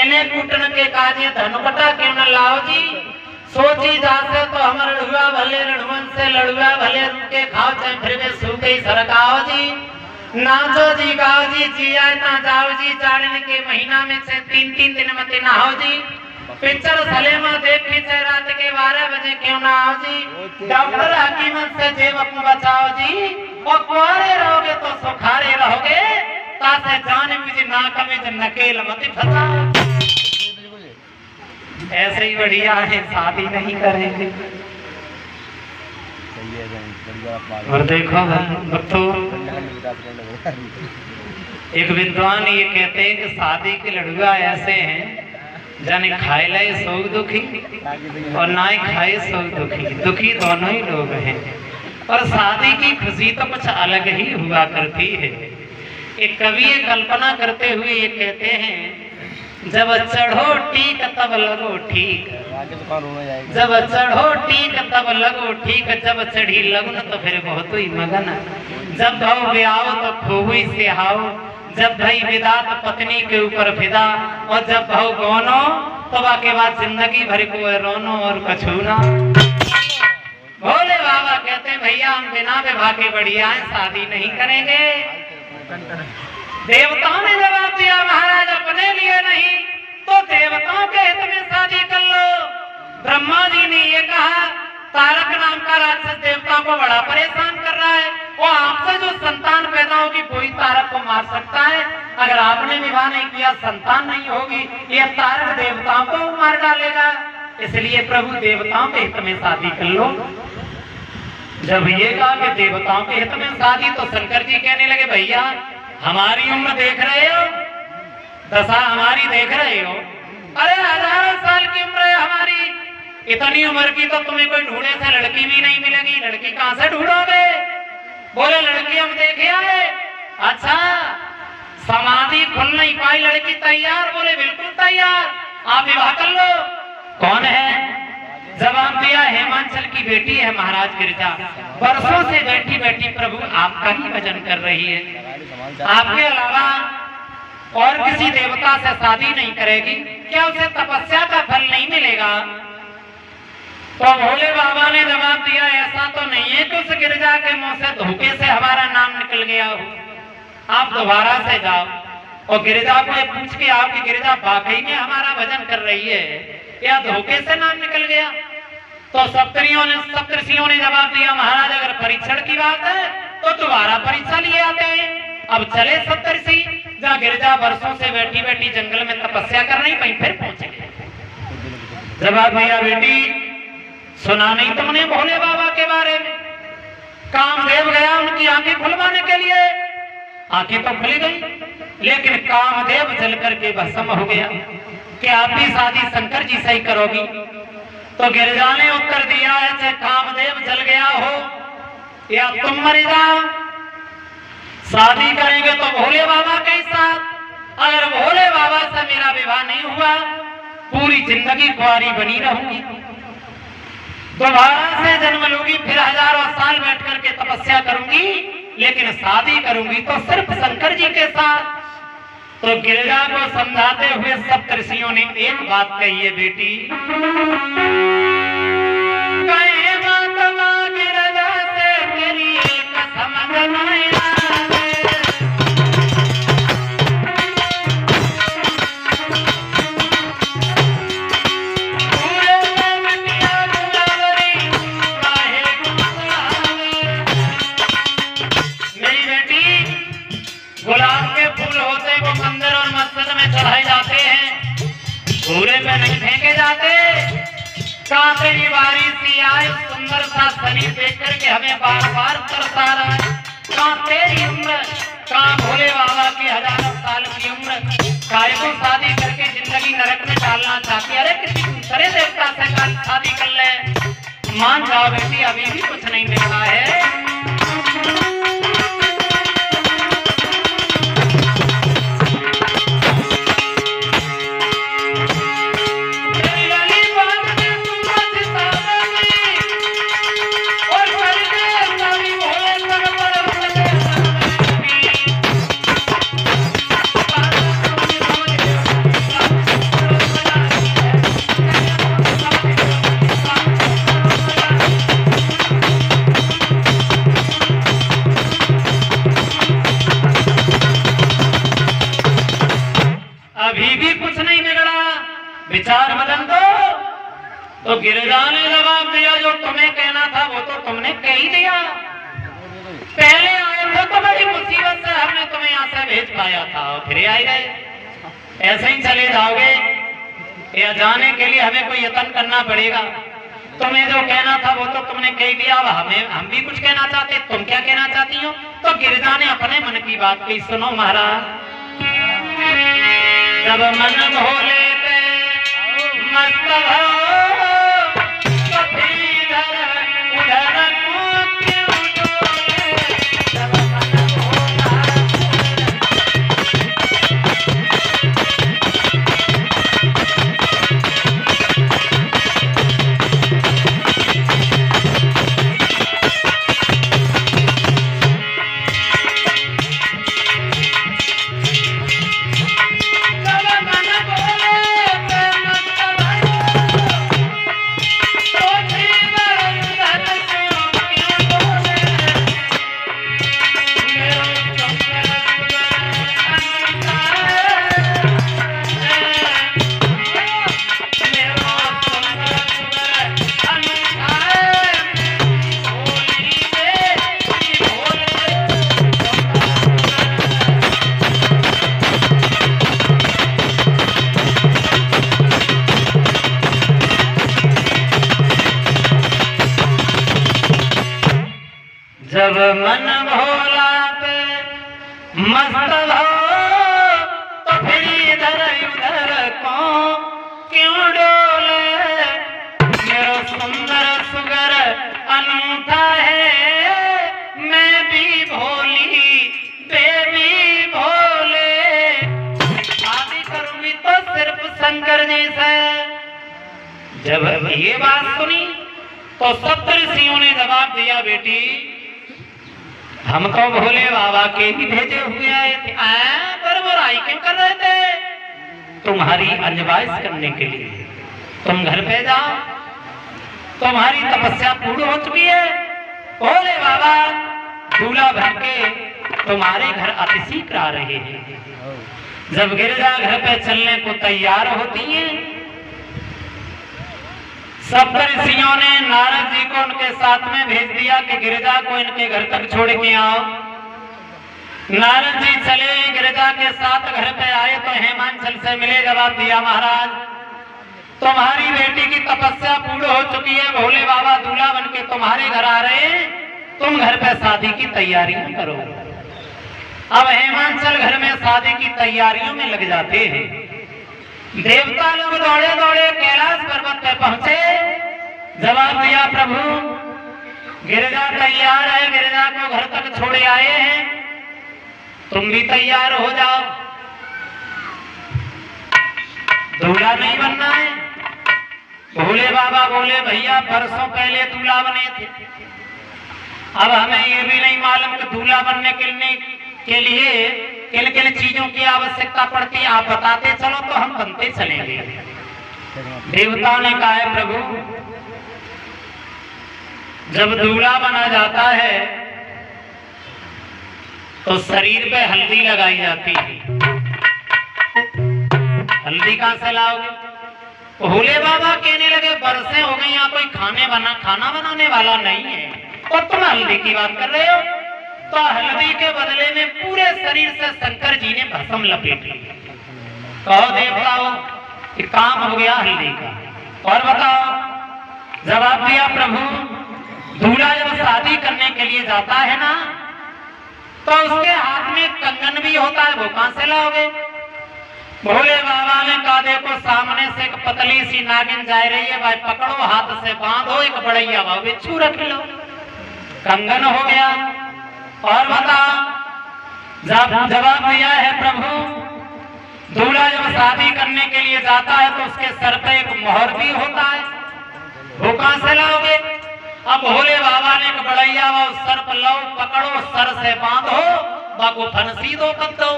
कहने कूटन के काजे धनुकटा क्यों न लाओ जी। सोची जासे तो हमर लड़ुआ भले रणवन से लड़ुआ भले रुके खाओ चाहे फिर वे सूखे सरकाओ जी। नाचो जी गाओ जी जिया ना जाओ जी। चारण के महीना में से 3-3 दिन मत नहाओ जी। पिक्चर सलेमा देख पीछे रात के 12 बजे क्यों ना आओ जी। डॉक्टर हकीम से जेब अपना बचाओ जी। और कुआरे रहोगे तो सुखारे रहोगे तासे जान मुझे नाक में नकेल मत फंसाओ। ऐसे ही बढ़िया है शादी नहीं करेंगे। और देखो भक्तों एक विद्वान ये कहते हैं कि शादी के लड़ुआ ऐसे हैं जाने खाए लाए सोग दुखी और ना ही खाए सोग दुखी, दुखी दोनों ही लोग हैं। और शादी की खुशी तो कुछ अलग ही हुआ करती है। एक कवि कल्पना करते हुए ये कहते हैं जब चढ़ो टीक तब लगो ठीक, जब चढ़ो टीक तब लगो ठीक, जब चढ़ी लगन तो फिर बहुत ही मगन। जब भाव ब्याहो तो खूब ही सिहाओ, जब भाई विदा तो पत्नी के ऊपर फिदा, और जब भाव गोनो तो के बाद जिंदगी भर को रोनो और कछूना। भोले बाबा कहते हैं भैया हम बिना विवाह के बढ़िया है शादी नहीं करेंगे। देवताओं ने जवाब दिया महाराज अपने लिए नहीं तो देवताओं के हित में शादी कर लो। ब्रह्मा जी ने ये कहा तारक नाम का राक्षस देवताओं को बड़ा परेशान कर रहा है। वो आपसे जो संतान पैदा होगी वही तारक को मार सकता है। अगर आपने विवाह नहीं किया संतान नहीं होगी, ये तारक देवताओं को मार डालेगा। इसलिए प्रभु देवताओं के हित में शादी कर लो। जब ये कहा कि देवताओं के हित में शादी तो शंकर जी कहने लगे भैया हमारी उम्र देख रहे हो, दशा हमारी देख रहे हो, अरे हजारों साल की उम्र है हमारी। इतनी उम्र की तो तुम्हें कोई ढूंढे से लड़की भी नहीं मिलेगी, लड़की कहां से ढूंढोगे। बोले लड़की हम देखे आए। अच्छा समाधि खुल नहीं पाई, लड़की तैयार। बोले बिल्कुल तैयार, आप विवाह कर लो। कौन है? जवाब दिया हेमांचल की बेटी है महाराज गिरिजा, वर्षों से बैठी बैठी प्रभु आपका ही भजन कर रही है। आपके अलावा और किसी देवता से शादी नहीं करेगी। क्या उसे तपस्या का फल नहीं मिलेगा? तो भोले बाबा ने जवाब दिया ऐसा तो नहीं है कि उस गिरिजा के मुंह से धोखे से हमारा नाम निकल गया हो। आप दोबारा से जाओ और गिरिजा को पूछ के आओ कि गिरिजा वाकई में हमारा भजन कर रही है या धोखे से नाम निकल गया। तो सप्तर्षियों ने जवाब दिया महाराज अगर परीक्षण की बात है तो दोबारा परीक्षा लिए आते हैं। अब चले सप्तर्षि, जहाँ गिरिजा वर्षों से बैठी बैठी जंगल में तपस्या कर रही वहीं फिर पहुंचे। जवाब दिया बेटी सुना नहीं तुमने भोले बाबा के बारे में? कामदेव गया उनकी आंखें खुलवाने के लिए, आंखें तो खुल गई लेकिन कामदेव जल करके भस्म हो गया। कि आप भी शादी शंकर जी से ही करोगी? तो गिरिजा ने उत्तर दिया है चाहे कामदेव जल गया हो या तुम मर जाओ, शादी करेंगे तो भोले बाबा के साथ। अगर भोले बाबा से मेरा विवाह नहीं हुआ पूरी जिंदगी कुंवारी बनी रहूंगी, दोबारा से जन्म लूंगी, फिर हजारों साल बैठ करके तपस्या करूंगी, लेकिन शादी करूंगी तो सिर्फ शंकर जी के साथ। तो गिरिजा को समझाते हुए सप्तर्षियों ने एक बात कही है बेटी, कहे मातमा गिरिजा से तेरी एक समझ नहीं चढ़ाए जाते हैं, पूरे पे नहीं फेंके जाते। कांटे की बारी सी आए सुंदर सा शरीर देख करके हमें बार बार तरसा रहा है। कहाँ तेरी उम्र, कहाँ भोले बाबा की हजारों साल की उम्र, काय को शादी करके जिंदगी नरक में डालना चाहती। अरे किसी दूसरे देवता से शादी कर ले। मान जाओ बेटी अभी भी कुछ नहीं मिला है। तो गिरिजा ने जवाब दिया, जो तुम्हें कहना था वो तो तुमने कह ही दिया। पहले आए थे तो बड़ी मुसीबत से हमने तुम्हें यहाँ से भेज पाया था, फिर आए गए। ऐसे ही चले जाओगे या जाने के लिए हमें कोई यत्न करना पड़ेगा? तुम्हें जो कहना था वो तो तुमने कह दिया, अब हम भी कुछ कहना चाहते, तुम क्या कहना चाहती हो? तो गिरिजा ने अपने मन की बात कही। सुनो महाराज, जब मन भोले पे मस्त हो तो फिर इधर उधर क्यों डोले? जब मन भोला जब मन भोला पे मस्त हो तो फिर इधर उधर क्यों डोले? मेरा सुंदर सुगर अनूठा है, मैं भी भोली बेबी भोले। शादी करूंगी तो सिर्फ शंकर जी से। जब ये बात सुनी तो सप्तऋषियों ने जवाब दिया, बेटी हम तो भोले बाबा के ही भेजे हुए आए थे। पर बुराई क्यों कर रहे थे? तुम्हारी अजमाइश करने के लिए। तुम घर पे जाओ, तुम्हारी तपस्या पूर्ण हो चुकी है। भोले बाबा दूल्हा बन के तुम्हारे घर अतिथि करा रहे हैं। जब गिरिजा घर पे चलने को तैयार होती है, सप्तऋषियों ने नारद जी को उनके साथ में भेज दिया कि गिरिजा को इनके घर तक छोड़ के आओ। नारद जी चले, गिरिजा के साथ घर पे आए तो हेमांचल से मिले। जवाब दिया, महाराज तुम्हारी बेटी की तपस्या पूर्ण हो चुकी है, भोले बाबा दूल्हा बन के तुम्हारे घर आ रहे हैं, तुम घर पे शादी की तैयारियां करो। अब हेमांचल घर में शादी की तैयारियों में लग जाते हैं। देवता लोग दौड़े दौड़े कैलाश पर्वत पे पहुंचे। जवाब दिया, प्रभु गिरिजा तैयार है, गिरिजा को घर तक छोड़े आए हैं, तुम भी तैयार हो जाओ। दूल्हा नहीं बनना है। भोले बाबा बोले, भैया बरसों पहले दूल्हा बने थे, अब हमें ये भी नहीं मालूम कि दूल्हा बनने के लिए किन किन चीजों की आवश्यकता पड़ती है, आप बताते चलो तो हम बनते चलेंगे। देवताओं ने कहा है, प्रभु जब दूल्हा बना जाता है तो शरीर पे हल्दी लगाई जाती है। हल्दी कहां से लाओगे? भोले बाबा कहने लगे, बरसें हो गई, यहाँ कोई खाना बनाने वाला नहीं है और तुम हल्दी की बात कर रहे हो? तो हल्दी के बदले में पूरे शरीर से शंकर जी ने भस्म लपेट ली। कहो देवताओं कि काम हो गया हल्दी का। और बताओ? जवाब दिया, प्रभु दूल्हा जब शादी करने के लिए जाता है ना, तो उसके हाथ में कंगन भी होता है, वो कहां से लाओगे? भोले बाबा ने कहा, देखो सामने से एक पतली सी नागिन जा रही है, भाई पकड़ो, हाथ से बांधो, एक बड़ैया भाव बिच्छू रख लो, कंगन हो गया। और बताओ? जवाब दिया है, प्रभु दूल्हा जब शादी करने के लिए जाता है तो उसके सर पे एक मोहर भी होता है, वो कहां से लाओगे? अब भोले बाबा ने एक बड़ैया वो सर पर लो, पकड़ो, सर से बांधो, बाको फंसी दो, कर दो,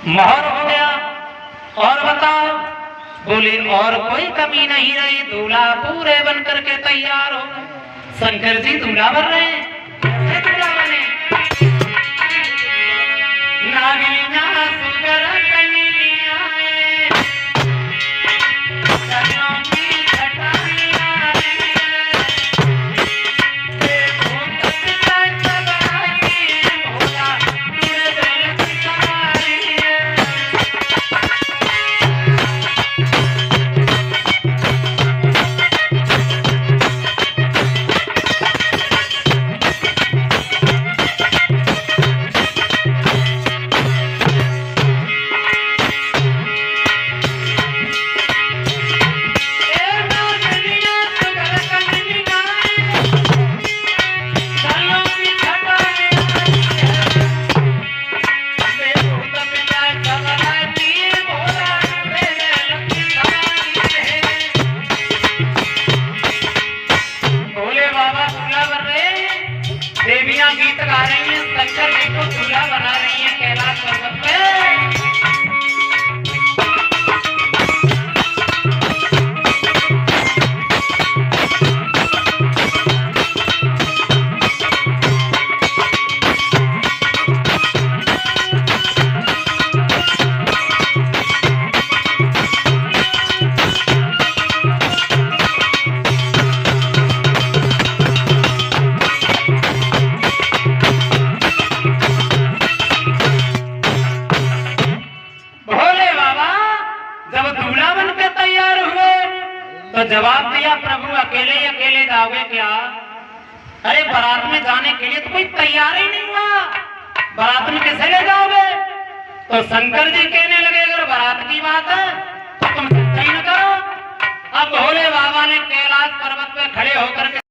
मोहर हो गया। और बताओ? बोले और कोई कमी नहीं रही, दूल्हा पूरे बन करके तैयार हो। शंकर जी दूल्हा बन रहे हैं, दूल्हा बने। नागिना सुगर कन्हैया, सजनों की छटाइयां दूल्हा बना रही है कैलाश पर्वत पे। तो जवाब दिया, प्रभु अकेले अकेले जाओगे क्या? अरे बारात में जाने के लिए तो कोई तैयार ही नहीं हुआ, बारात में कैसे ले जाओगे? तो शंकर जी कहने लगे अगर बारात की बात है तो तुम सच्चाई न करो। अब भोले बाबा ने कैलाश पर्वत पे खड़े होकर के